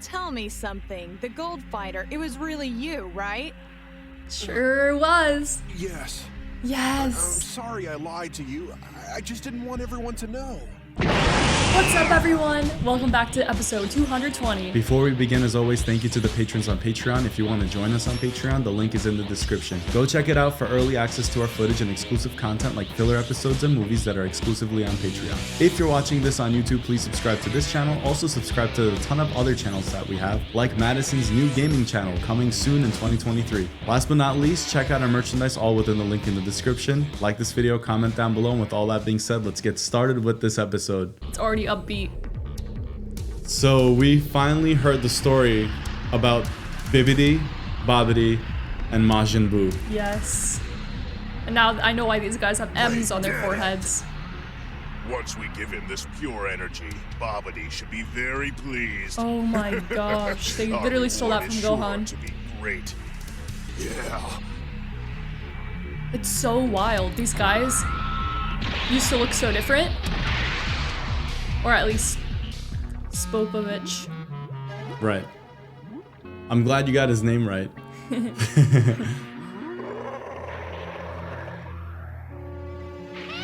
Tell me something. The Gold Fighter, it was really you, right? Sure was. Yes. I'm Yes. sorry I lied to you. I just didn't want everyone to know. What's up, everyone? Welcome back to episode 220. Before we begin, as always, thank you to the patrons on Patreon. If you want to join us on Patreon, the link is in the description. Go check it out for early access to our footage and exclusive content like filler episodes and movies that are exclusively on Patreon. If you're watching this on YouTube, please subscribe to this channel. Also subscribe to a ton of other channels that we have, like Madison's new gaming channel coming soon in 2023. Last but not least, check out our merchandise all within the link in the description. Like this video, comment down below, and with all that being said, let's get started with this episode. It's already upbeat. So we finally heard the story about Babidi, and Majin Buu. Yes. And now I know why these guys have M's on their foreheads. Once we give him this pure energy, Babidi should be very pleased. Oh my gosh. They Our literally stole that reward from is sure Gohan. to be great. Yeah. It's so wild. These guys used to look so different. Or at least Spopovich. Right. I'm glad you got his name right.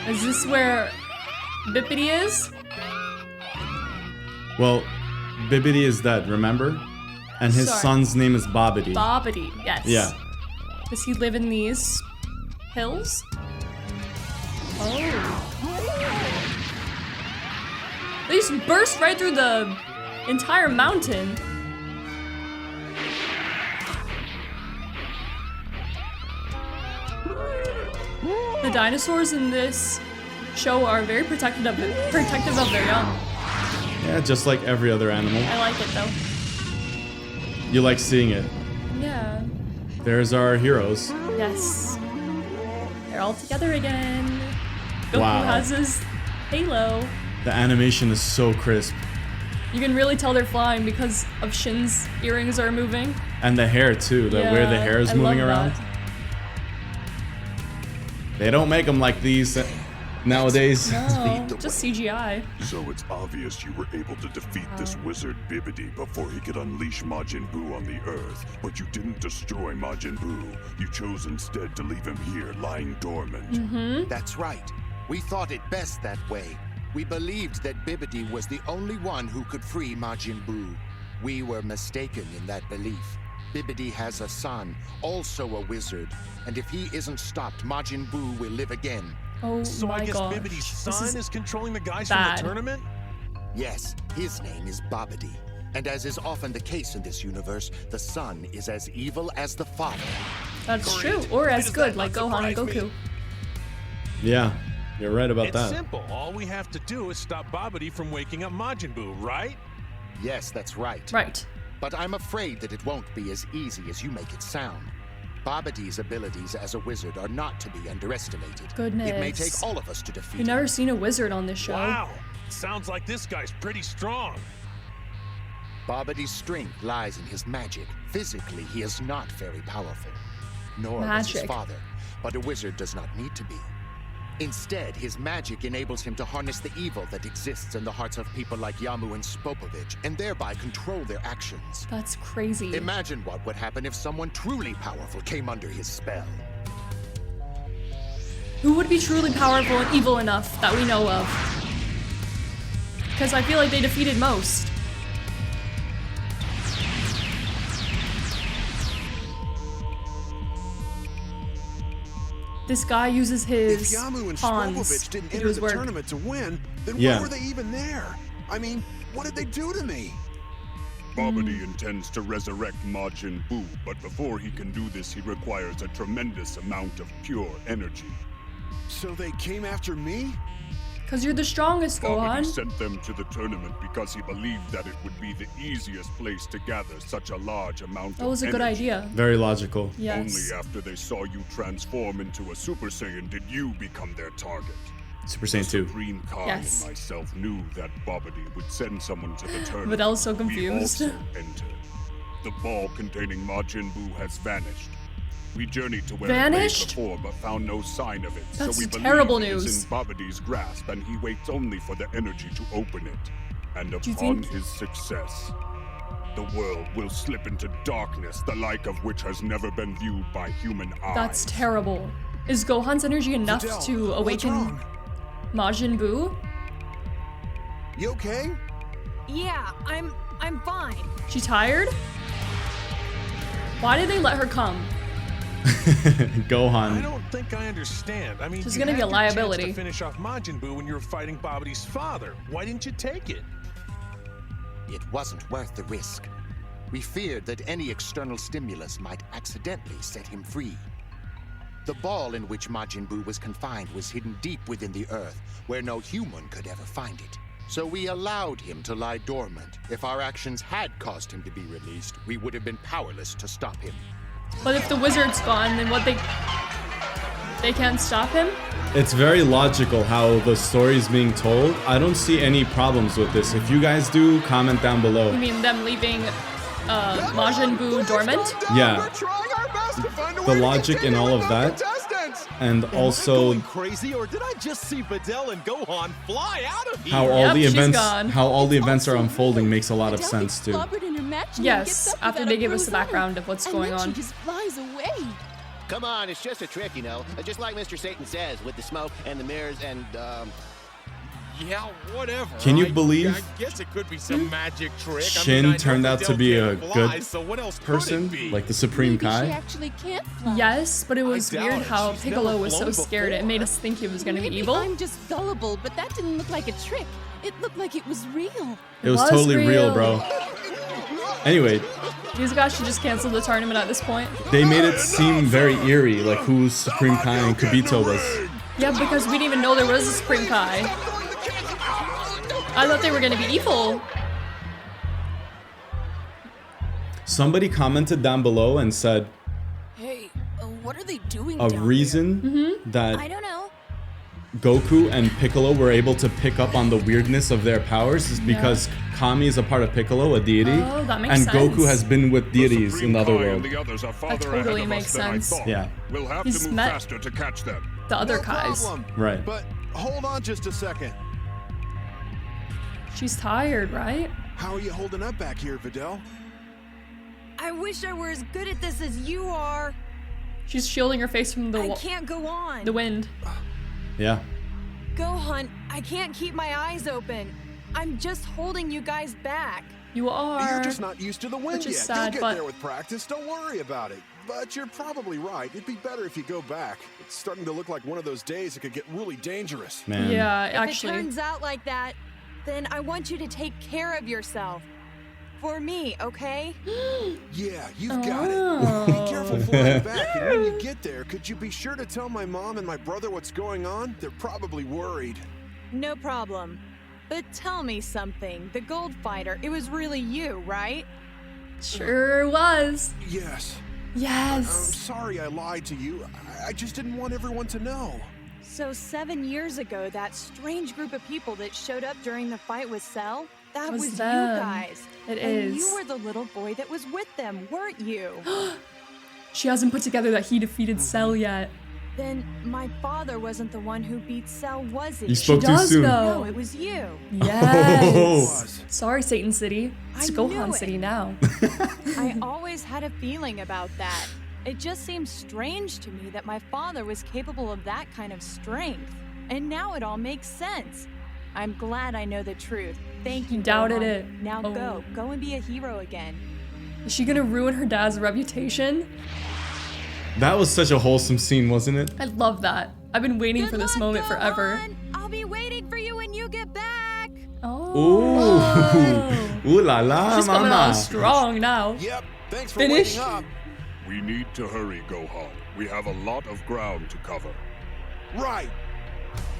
Is this where Bippity is? Well, Babidi is dead, remember? And his Sorry. son's name is Babidi. Babidi, yes. Yeah. Does he live in these hills? Oh. They just burst right through the entire mountain. The dinosaurs in this show are very protective of their young. Yeah, just like every other animal. I like it though. You like seeing it. Yeah. There's our heroes. Yes. They're all together again. Goku Wow. has his halo. The animation is so crisp. You can really tell they're flying because of Shin's earrings are moving. And the hair too, where the hair is I moving love around. that. They don't make them like these nowadays. No, just CGI. So it's obvious you were able to defeat this wizard Babidi before he could unleash Majin Buu on the Earth. But you didn't destroy Majin Buu. You chose instead to leave him here lying dormant. That's right. We thought it best that way. We believed that Babidi was the only one who could free Majin Buu. We were mistaken in that belief. Babidi has a son, also a wizard, and if he isn't stopped, Majin Buu will live again. Oh So my I guess gosh. Bibidi's This son is controlling the guys bad. from the tournament? Yes, his name is Babidi. And as is often the case in this universe, the son is as evil as the father. That's Great. true, or Why as does good, that like not Gohan and surprise me? Goku. Yeah, you're right about It's that. simple. All we have to do is stop Babidi from waking up Majin Buu, right? Yes, that's right. Right. But I'm afraid that it won't be as easy as you make it sound. Babidi's abilities as a wizard are not to be underestimated. Goodness. It may take all of us to defeat We've him. never seen a wizard on this show. Wow. Sounds like this guy's pretty strong. Babidi's strength lies in his magic. Physically, he is not very powerful. Nor was his Magic. father. But a wizard does not need to be. Instead, his magic enables him to harness the evil that exists in the hearts of people like Yamu and Spopovich, and thereby control their actions. That's crazy. Imagine what would happen if someone truly powerful came under his spell. Who would be truly powerful and evil enough that we know of? Because I feel like they defeated most. This guy uses If his Yamu and pawns Spopovich didn't to do enter his the work. tournament to win, then Yeah. why were they even there? I mean, what did they do to me? Babidi intends to resurrect Majin Buu, but before he can do this, he requires a tremendous amount of pure energy. So they came after me? Because you're the strongest, Babidi Gohan. sent them to the tournament because he believed that it would be the easiest place to gather such a large amount That of was a good energy. idea. Very logical. Yes. Only after they saw you transform into a Super Saiyan did you become their target. Super Saiyan 2. Supreme Khan Yes. and myself knew that Babidi would send someone to the tournament. Videl's so We confused. also entered. The ball containing Majin Buu has vanished. We journeyed to where it Vanished? lay before, but found no sign of it. That's so we believe terrible it is news. in Babidi's grasp, and he waits only for the energy to open it. And you upon think- his success, The world will slip into darkness, the like of which has never been viewed by human eyes. That's terrible. Is Gohan's energy enough Videl, to what's awaken wrong? Majin Buu? You okay? Yeah, I'm fine. She tired? Why did they let her come? Gohan. I don't think I understand. I mean, She's you gonna be had a your chance liability. to finish off Majin Buu when you were fighting Babidi's father. Why didn't you take it? It wasn't worth the risk. We feared that any external stimulus might accidentally set him free. The ball in which Majin Buu was confined was hidden deep within the earth, where no human could ever find it. So we allowed him to lie dormant. If our actions had caused him to be released, we would have been powerless to stop him. But if the wizard's gone, then what they can't stop him? It's very logical how the story's being told. I don't see any problems with this. If you guys do, comment down below. You mean them leaving Majin Buu dormant? Yeah. We're trying our best to find a The way to logic in continue all of with that. our contestants. And Am I also going crazy, or did I just see Videl and Gohan fly out of here? how all Yep, the she's events gone. how all the events are unfolding makes a lot of sense too. Yes, after they give us the background of what's going on. She just flies away. Come on, it's just a trick, you know. Just like Mr. Satan says, with the smoke and the mirrors and, Yeah, whatever. Can you believe I guess it could be some magic trick. Shin I know turned out to Videl be can't a fly, good so what else could person, it be? like the Supreme Maybe she Kai? actually can't fly. Yes, but it was doubt weird it. how She's Piccolo never was so flown scared. It before. made us think he was gonna be Maybe evil. I'm just gullible, but that didn't look like a trick. It looked like it was real. It was was totally real, real. bro. Anyway, These guys should just cancel the tournament at this point. they made it seem very eerie, like who Supreme Kai and Kibito was. Yeah, because we didn't even know there was a Supreme Kai. I thought they were gonna be evil. Somebody commented down below and said Hey, what are they doing a down reason I that don't know. Goku and Piccolo were able to pick up on the weirdness of their powers is because Kami is a part of Piccolo, a deity, Oh, that makes and sense. Goku has been with deities in Supreme the other Kai world. and the others are farther totally ahead of makes us than I sense. thought. Yeah. We'll have He's to move met- faster to catch them. The other No Kais. problem. Right. But hold on just a second. She's tired, right? How are you holding up back here, Videl? I wish I were as good at this as you are. She's shielding her face from I can't go on. the wind. Yeah. Gohan, I can't keep my eyes open. I'm just holding you guys back. You are. You're just not used to the wind which is yet. sad, You'll get but- there with practice. Don't worry about it. But you're probably right. It'd be better if you go back. It's starting to look like one of those days that could get really dangerous. Man. Yeah, If it actually. turns out like that, then I want you to take care of yourself. For me, okay? Yeah, you've got Oh. it. Be careful flying back, and when you get there, could you be sure to tell my mom and my brother what's going on? They're probably worried. No problem. But tell me something. The gold fighter, it was really you, right? Sure was. Yes. I'm Yes. sorry I lied to you. I just didn't want everyone to know. So 7 years ago, that strange group of people that showed up during the fight with Cell, that Was was them. you guys. It and is. you were the little boy that was with them, weren't you? She hasn't put together that he defeated Cell yet. Then my father wasn't the one who beat Cell, was he? You spoke too does soon. though. No, it was you. Yes. Sorry, Satan City. It's I knew Gohan it. City now. I always had a feeling about that. It just seemed strange to me that my father was capable of that kind of strength. And now it all makes sense. I'm glad I know the truth. Thank you, Doubted Gohan. it. Now Oh. go and be a hero again. Is she gonna ruin her dad's reputation? That was such a wholesome scene, wasn't it? I love that. I've been waiting Good for this luck, moment forever. Gohan. I'll be waiting for you when you get back. Oh. Ooh. Ooh la la, She's coming mama. on strong now. Yep, thanks for Finish. waiting up. We need to hurry, Gohan. We have a lot of ground to cover. Right.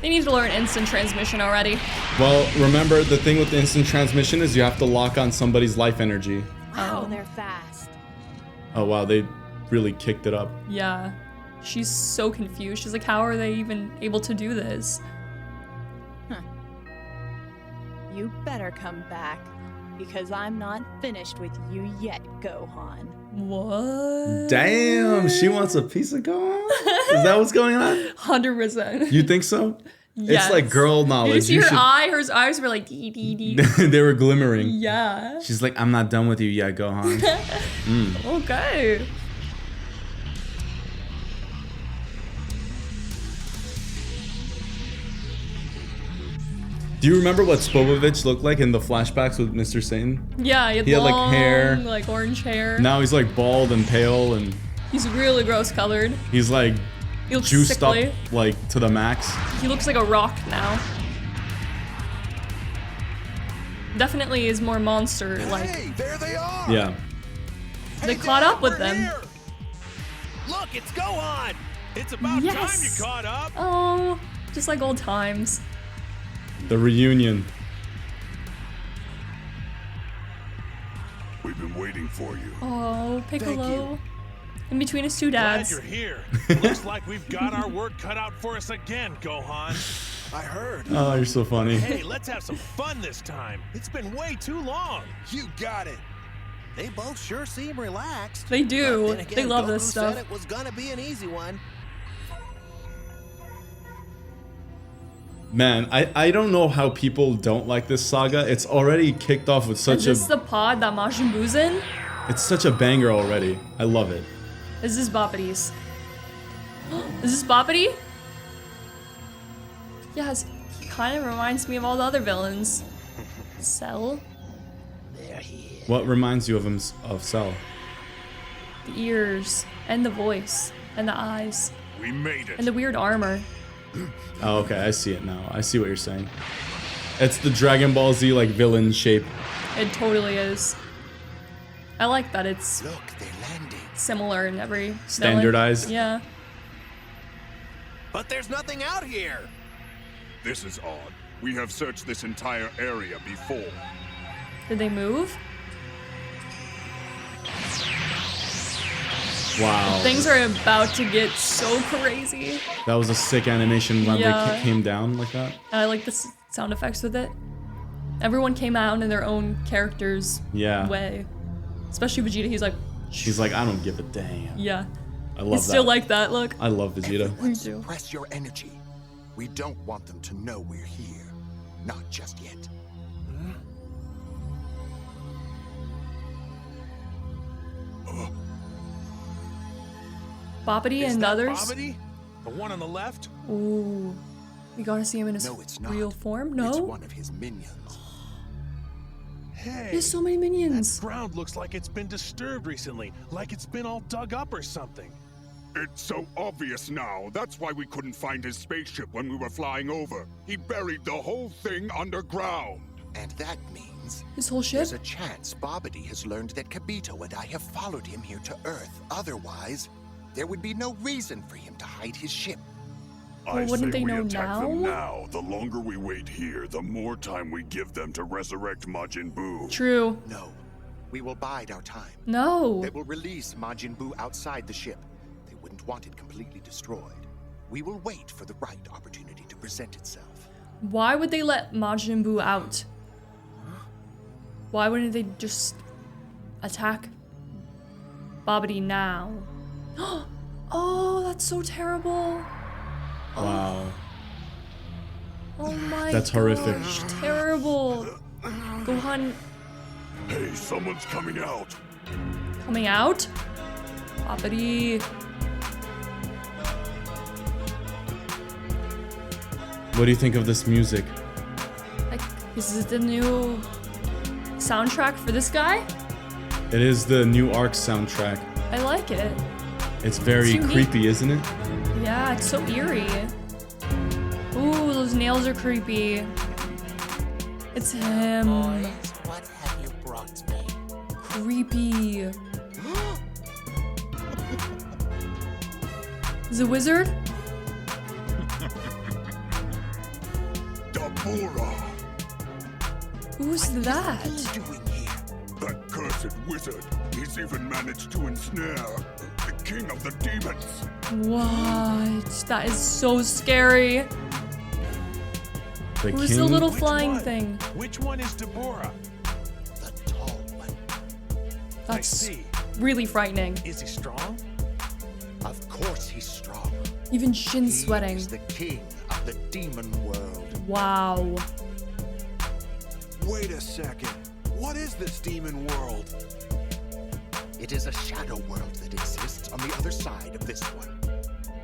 They need to learn instant transmission already. Well, remember the thing with the instant transmission is you have to lock on somebody's life energy. Wow, Oh. they're fast. Oh wow, they really kicked it up. Yeah. She's so confused. She's like, how are they even able to do this? You better come back, because I'm not finished with you yet, Gohan. What? Damn, she wants a piece of Gohan? Is that what's going on? 100%. You think so? Yes. It's like girl knowledge. Did you see her eye? Her eyes were like dee dee dee. They were glimmering. Yeah. She's like, I'm not done with you yet, Gohan. Okay. Do you remember what Spovovich looked like in the flashbacks with Mr. Satan? Yeah, he had He had, long, like, hair. like orange hair. Now he's like bald and pale, and He's really gross colored. he's like He looks juiced sickly. up like to the max. He looks like a rock now. Definitely is more monster like. Hey, there they are. Yeah. They caught up with them. Here. Look, it's Gohan! It's about Yes. time you caught up. Oh, just like old times. The reunion. We've been waiting for you. Oh, Piccolo. In between his two Glad dads. you're here. Looks like we've got our work cut out for us again, Gohan. I heard. Oh, you're so funny. Hey, let's have some fun this time. It's been way too long. You got it. They both sure seem relaxed. They do. But then again, They love Goku this stuff. said it was gonna be an easy one. Man, I don't know how people don't like this saga. It's already kicked off with Is such this the pod that Majin Buu's in? it's such a banger already. I love it. Is this Babidi's? Is this Babidi? Yes, he kind of reminds me of all the other villains. Cell? There he is. What reminds you of him of Cell? The ears, and the voice, and the eyes, We made it. and the weird armor. Oh, okay, I see it now. I see what you're saying. It's the Dragon Ball Z like villain shape. It totally is. I like that it's Look, they're landing. similar in every villain. Standardized? Yeah. But there's nothing out here. This is odd. We have searched this entire area before. Did they move? Wow. Things are about to get so crazy. That was a sick animation when Yeah. they came down like that. And I like the sound effects with it. Everyone came out in their own character's Yeah. way. Especially Vegeta, he's like, He's like, I don't give a damn. yeah. I love He's that. still like that, look. I love Vegeta. Me too. Press your energy. We don't want them to know we're here. Not just yet. Babidi Is and that others. Babidi? The one on the left? Ooh. We gotta see him in his No, it's not. real form? It's No? one of his minions. Hey, There's so many minions. ground looks like it's been disturbed recently, like it's been all dug up or something. It's so obvious now. That's why we couldn't find his spaceship when we were flying over. He buried the whole thing underground. And that means His whole ship? there's a chance Babidi has learned that Kabito and I have followed him here to Earth. Otherwise, there would be no reason for him to hide his ship. Well, I wouldn't say they we know attack them now? now. The longer we wait here, the more time we give them to resurrect Majin Buu. True. No, we will bide our time. No. They will release Majin Buu outside the ship. They wouldn't want it completely destroyed. We will wait for the right opportunity to present itself. Why would they let Majin Buu out? Why wouldn't they just attack Babidi now? Oh, that's so terrible. Wow. Oh my That's horrific. gosh, terrible. Gohan Hey, someone's coming out. coming out? Babidi. What do you think of this music? Like, is this the new soundtrack for this guy? It is the new Arc soundtrack. I like it. It's very It's unique. creepy, isn't it? Yeah, it's so eerie. Ooh, those nails are creepy. It's him. What have you brought me? Creepy. Is it a wizard? Dabura! Who's that? Doing here? That cursed wizard. He's even managed to ensnare the king of the demons. What? That is so scary. The Who's king. the little Which flying one? thing? Which one is Dabura? The tall one. That's see. really frightening. Is he strong? Of course he's strong. Even Shin's He sweating. is the king of the demon world. Wow. Wait a second. What is this demon world? It is a shadow world that exists on the other side of this one.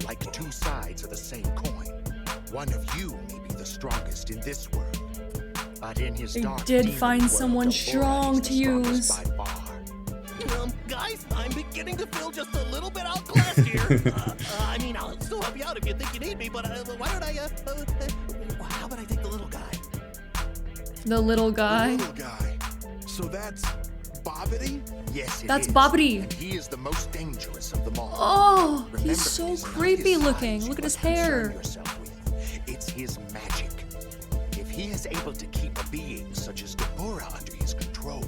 Like two sides of the same coin. One of you may be the strongest in this world. But in his They dark did demon find world, someone Dabura strong is to the strongest use. by far. Guys, I'm beginning to feel just a little bit outclassed here. I mean, I'll still help you out if you think you need me, but why don't I, how about I take the little guy? The little guy. The little guy. So that's Babidi? Yes, it That's is. Babidi. And he is the most dangerous of them all. Oh, Remember, he's so it is not creepy his looking. size Look you at his must concern hair. yourself with. It's his magic. If he is able to keep a being such as Dabura under his control,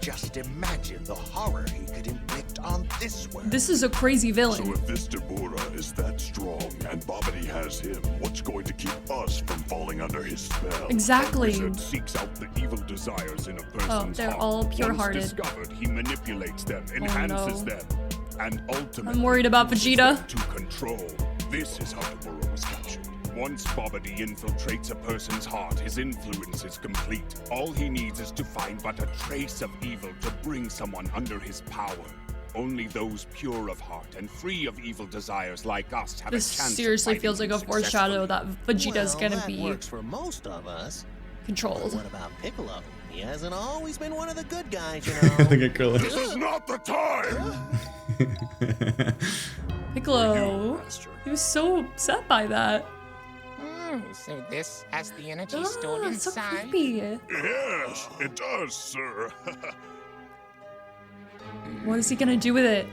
just imagine the horror he could inflict on this world. This is a crazy So villain. if this Dabura is that strong and Babidi has him, what's going to keep us from falling under his spell? Exactly. The wizard seeks out the evil desires in a person's they're heart. all pure-hearted. Once discovered, he manipulates them, enhances them, and ultimately I'm worried about uses Vegeta. them to control. This is how Dabura was captured. Once Babidi infiltrates a person's heart, his influence is complete. All he needs is to find but a trace of evil to bring someone under his power. Only those pure of heart and free of evil desires like us have This a chance. seriously of feels like a foreshadow that Vegeta's Well, gonna that be works for most of us. controlled. What about Piccolo? He hasn't always been one of the good guys, you Look know. at Krillin. This is not the time! Piccolo. He was so upset by that. So this has the energy Oh, stored it's so inside? creepy. Yes, it does, sir. What is he gonna do with it?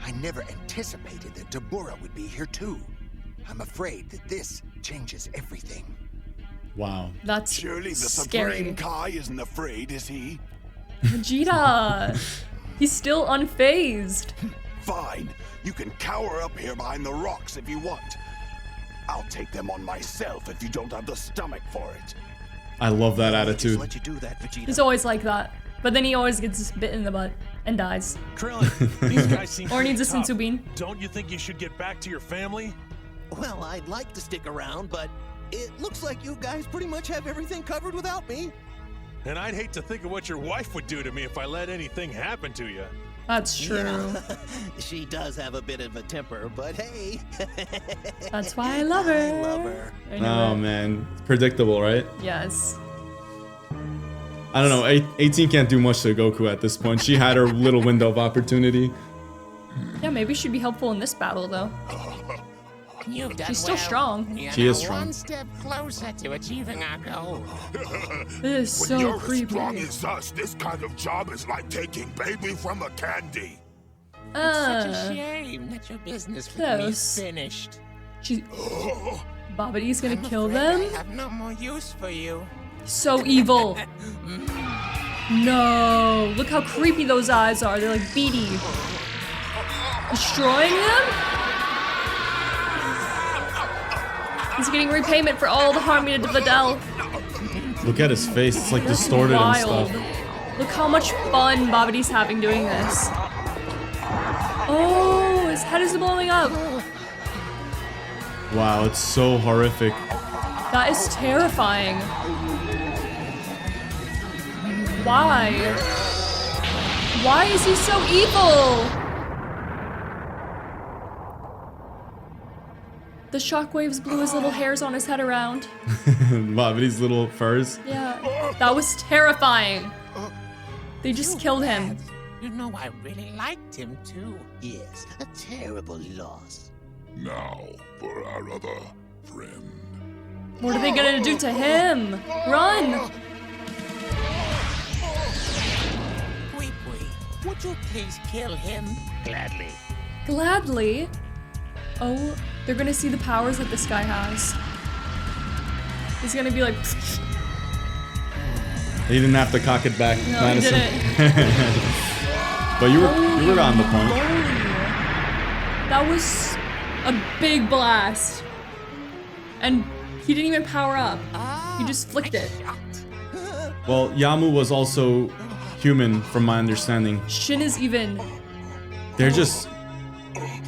I never anticipated that Dabura would be here too. I'm afraid that this changes everything. Wow. That's Surely the scary. Supreme Kai isn't afraid, is he? Vegeta. He's still unfazed. Fine. You can cower up here behind the rocks if you want. I'll take them on myself if you don't have the stomach for it. I love that Just attitude. let you do that, Vegeta. He's always like that. But then he always gets bit in the butt and dies. Krillin, these guys seem Or needs a pretty tough. senzu bean. Don't you think you should get back to your family? Well, I'd like to stick around, but it looks like you guys pretty much have everything covered without me. And I'd hate to think of what your wife would do to me if I let anything happen to you. That's true. Yeah, she does have a bit of a temper, but hey. That's why I love her. I love her. I know Oh it. man, it's predictable, right? Yes. I don't know. 18 can't do much to Goku at this point. She had her little window of opportunity. Yeah, maybe she'd be helpful in this battle though. You've done She's still well. strong. You're She now is strong. one step closer to achieving our goal. This is When so you're as strong creepy. as us, this kind of job is like taking baby from a candy. Such a shame that your business with me is close. finished. She, Babidi's gonna I'm kill afraid them? I have no more use for you. So evil. No. Look how creepy those eyes are. They're like beady. Destroying them? He's getting repayment for all the harm he did to Videl. Look at his face. It's like That's distorted wild. and stuff. Look how much fun Babidi's having doing this. Oh, his head is blowing up. Wow, it's so horrific. That is terrifying. Why? Why is he so evil? The shockwaves blew his little hairs on his head around. Babidi's little furs. Yeah, that was terrifying. They just killed him. You know I really liked him too. Yes, a terrible loss. Now for our other friend. What are they gonna do to him? Run! Pui Pui, would you please kill him? Gladly. Gladly. Oh, they're gonna see the powers that this guy has. He's gonna be like, He didn't have to cock it back, no, he Madison. didn't. But you were on the point. That was a big blast. And he didn't even power up. He just flicked it. Well, Yamu was also human, from my understanding. Shin is even. They're just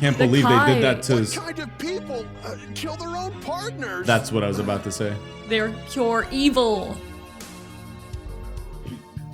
Can't believe they did that to What kind of people kill their own partners? That's what I was about to say. They're pure evil.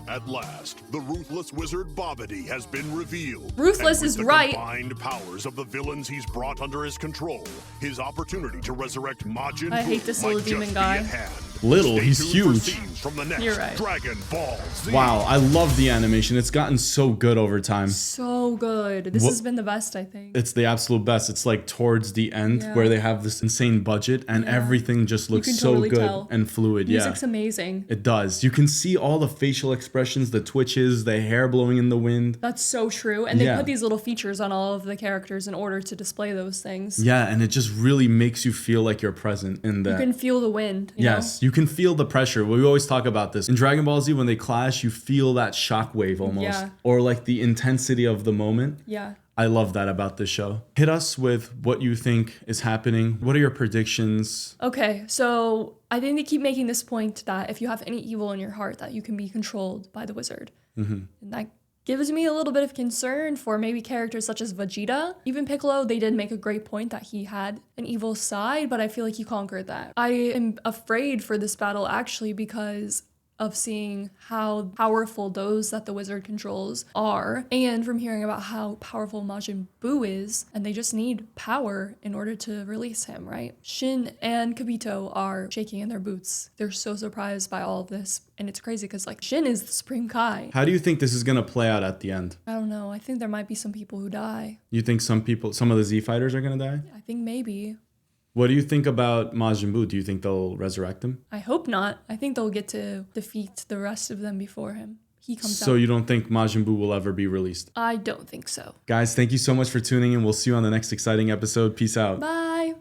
At last, the ruthless wizard Babidi has been revealed. Ruthless And with is the right. combined powers of the villains he's brought under his control, his opportunity to resurrect Majin I Buu hate this might little just demon be guy. at hand. Little, Stay he's tuned huge. For scenes from the next You're right. Dragon Ball Z. Wow, I love the animation. It's gotten so good over time. So good. This has been the best, I think. It's the absolute best. It's like towards the end Yeah. where they have this insane budget and everything just looks can so totally good tell. and fluid. Music's Yeah. amazing. It does. You can see all the facial expressions, the twitches, the hair blowing in the wind. That's so true. And they Yeah. put these little features on all of the characters in order to display those things. Yeah, and it just really makes you feel like you're present in that. You can feel the wind. You Yes, you can feel the pressure. We always talk about this. In Dragon Ball Z, when they clash, you feel that shockwave almost. Yeah. Or like the intensity of the moment. know? Yeah. I love that about this show. Hit us with what you think is happening. What are your predictions? Okay, so I think they keep making this point that if you have any evil in your heart, that you can be controlled by the wizard. And that gives me a little bit of concern for maybe characters such as Vegeta. Even Piccolo, they did make a great point that he had an evil side, but I feel like he conquered that. I am afraid for this battle actually because of seeing how powerful those that the wizard controls are, and from hearing about how powerful Majin Buu is, and they just need power in order to release him, right? Shin and Kibito are shaking in their boots. They're so surprised by all of this, and it's crazy because like Shin is the Supreme Kai. How do you think this is going to play out at the end? I don't know. I think there might be some people who die. You think some of the Z fighters are going to die? I think maybe. What do you think about Majin Buu? Do you think they'll resurrect him? I hope not. I think they'll get to defeat the rest of them before him. He comes out. So you don't think Majin Buu will ever be released? I don't think so. Guys, thank you so much for tuning in. We'll see you on the next exciting episode. Peace out. Bye.